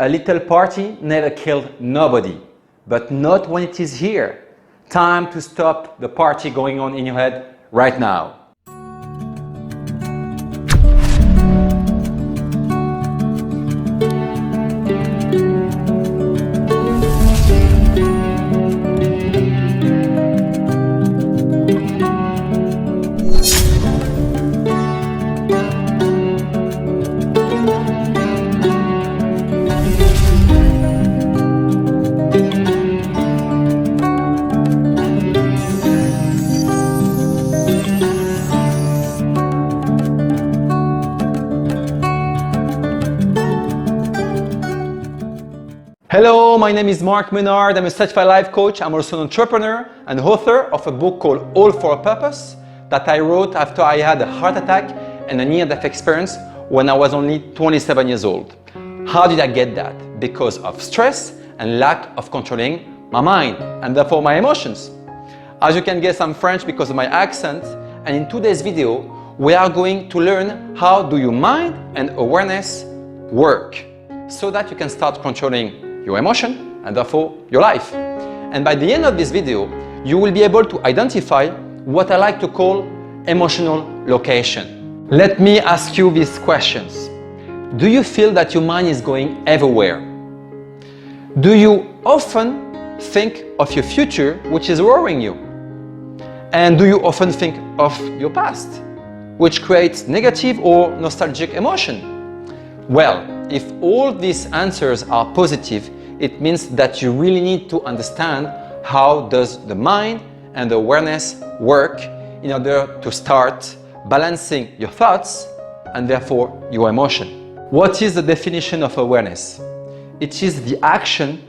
A little party never killed nobody, but not when it is here. Time to stop the party going on in your head right now. Hello, my name is Marc Menard. I'm a certified life coach. I'm also an entrepreneur and author of a book called All for a Purpose that I wrote after I had a heart attack and a near-death experience when I was only 27 years old. How did I get that? Because of stress and lack of controlling my mind and therefore my emotions. As you can guess, I'm French because of my accent, and in today's video we are going to learn how do your mind and awareness work so that you can start controlling your emotion and therefore your life. And by the end of this video, you will be able to identify what I like to call emotional location. Let me ask you these questions. Do you feel that your mind is going everywhere? Do you often think of your future, which is worrying you? And do you often think of your past, which creates negative or nostalgic emotion? Well, if all these answers are positive, it means that you really need to understand how does the mind and the awareness work in order to start balancing your thoughts and therefore your emotion. What is the definition of awareness? It is the action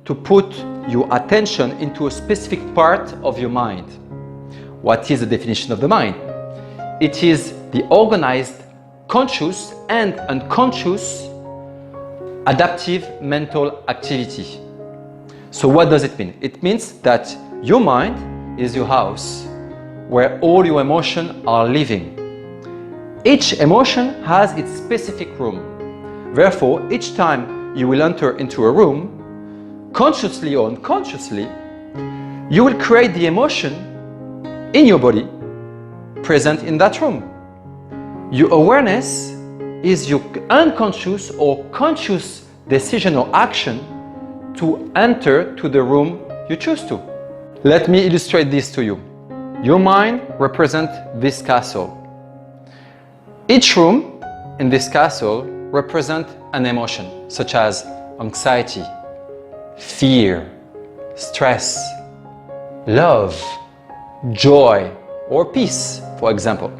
to put your attention into a specific part of your mind. What is the definition of the mind? It is the organized, conscious and unconscious adaptive mental activity. So what does it mean? It means that your mind is your house where all your emotions are living. Each emotion has its specific room. Therefore, each time you will enter into a room, consciously or unconsciously, you will create the emotion in your body present in that room. Your awareness is your unconscious or conscious decision or action to enter to the room you choose to. Let me illustrate this to you. Your mind represents this castle. Each room in this castle represents an emotion such as anxiety, fear, stress, love, joy, or peace, for example.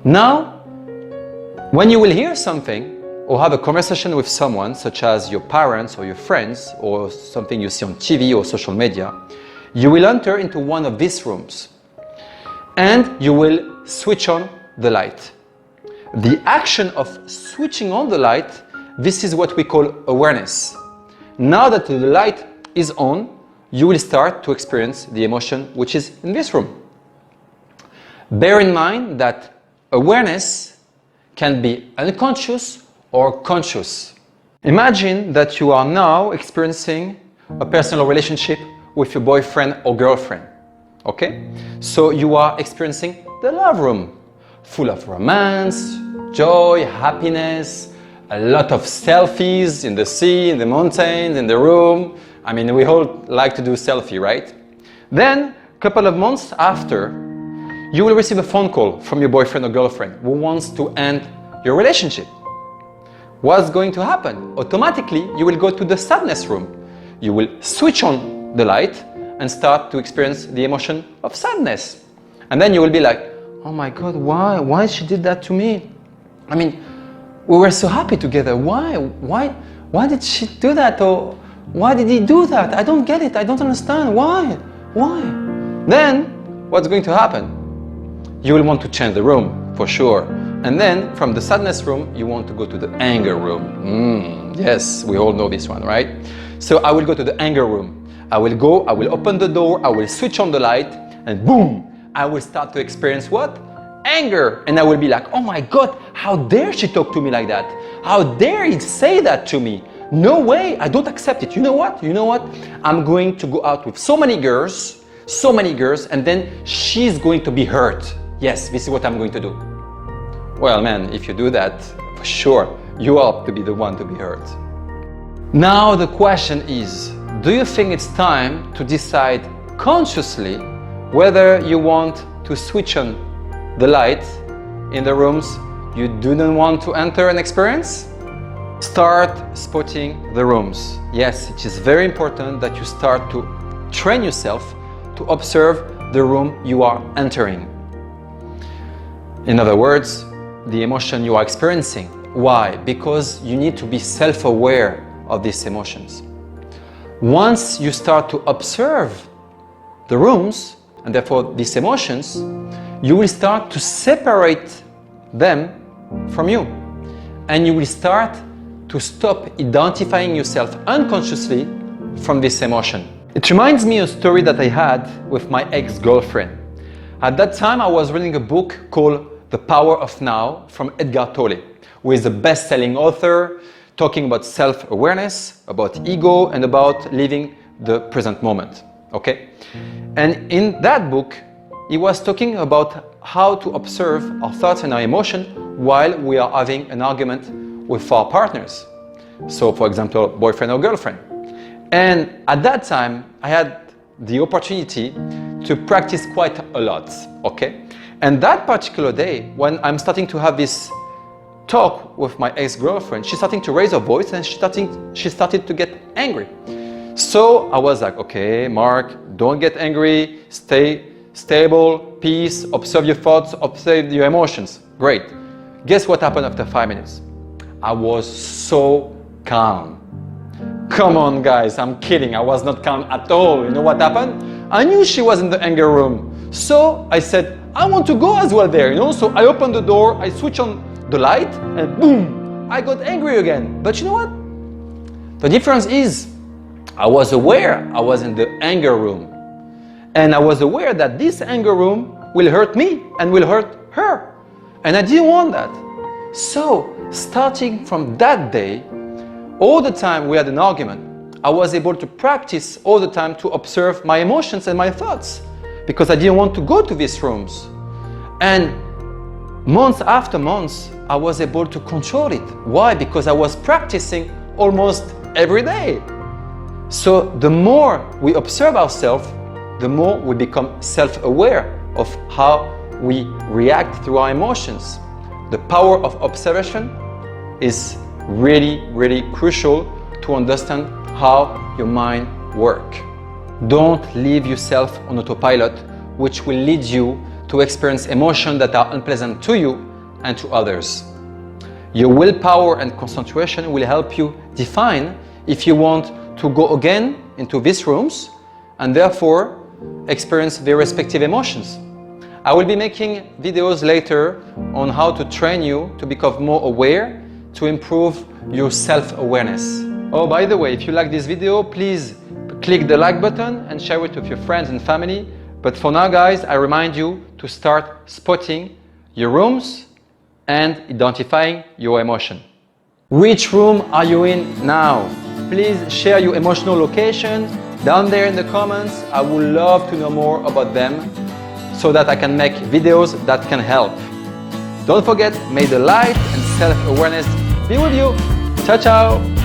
Now, when you will hear something or have a conversation with someone, such as your parents or your friends or something you see on TV or social media, you will enter into one of these rooms and you will switch on the light. The action of switching on the light, this is what we call awareness. Now that the light is on, you will start to experience the emotion which is in this room. Bear in mind that awareness can be unconscious or conscious. Imagine that you are now experiencing a personal relationship with your boyfriend or girlfriend. Okay? So you are experiencing the love room, full of romance, joy, happiness, a lot of selfies in the sea, in the mountains, in the room. I mean, we all like to do selfie, right? Then, a couple of months after, you will receive a phone call from your boyfriend or girlfriend who wants to end your relationship. What's going to happen? Automatically, you will go to the sadness room. You will switch on the light and start to experience the emotion of sadness. And then you will be like, oh my God, why she did that to me? I mean, we were so happy together. Why did she do that? Or why did he do that? I don't get it. I don't understand. Why? Then, what's going to happen? You will want to change the room, for sure. And then, from the sadness room, you want to go to the anger room. Yes, we all know this one, right? So I will go to the anger room. I will open the door, I will switch on the light, and boom, I will start to experience what? Anger. And I will be like, oh my God, how dare she talk to me like that? How dare he say that to me? No way, I don't accept it. You know what? I'm going to go out with so many girls, and then she's going to be hurt. Yes, this is what I'm going to do. Well, man, if you do that, for sure, you ought to be the one to be hurt. Now the question is, do you think it's time to decide consciously whether you want to switch on the light in the rooms you do not want to enter and experience? Start spotting the rooms. Yes, it is very important that you start to train yourself to observe the room you are entering. In other words, the emotion you are experiencing. Why? Because you need to be self-aware of these emotions. Once you start to observe the rooms, and therefore these emotions, you will start to separate them from you. And you will start to stop identifying yourself unconsciously from this emotion. It reminds me of a story that I had with my ex-girlfriend. At that time, I was reading a book called The Power of Now from Edgar Tolle, who is a best-selling author talking about self-awareness, about ego, and about living the present moment. Okay? And in that book, he was talking about how to observe our thoughts and our emotion while we are having an argument with our partners. So, for example, boyfriend or girlfriend. And at that time, I had the opportunity to practice quite a lot, okay? And that particular day, when I'm starting to have this talk with my ex-girlfriend, she's starting to raise her voice and she started to get angry. So I was like, okay, Mark, don't get angry, stay stable, peace, observe your thoughts, observe your emotions. Great. Guess what happened after 5 minutes? I was so calm. Come on, guys, I'm kidding. I was not calm at all. You know what happened? I knew she was in the anger room. So I said, I want to go as well there, you know? So I opened the door, I switched on the light, and boom, I got angry again. But you know what? The difference is, I was aware I was in the anger room. And I was aware that this anger room will hurt me and will hurt her. And I didn't want that. So, starting from that day, all the time we had an argument, I was able to practice all the time to observe my emotions and my thoughts because I didn't want to go to these rooms. And months after months, I was able to control it. Why? Because I was practicing almost every day. So the more we observe ourselves, the more we become self-aware of how we react through our emotions. The power of observation is really, really crucial to understand how your mind works. Don't leave yourself on autopilot, which will lead you to experience emotions that are unpleasant to you and to others. Your willpower and concentration will help you define if you want to go again into these rooms and therefore experience their respective emotions. I will be making videos later on how to train you to become more aware, to improve your self-awareness. Oh, by the way, if you like this video, please click the like button and share it with your friends and family. But for now, guys, I remind you to start spotting your rooms and identifying your emotion. Which room are you in now? Please share your emotional location down there in the comments. I would love to know more about them so that I can make videos that can help. Don't forget, may the light and self-awareness be with you. Ciao, ciao!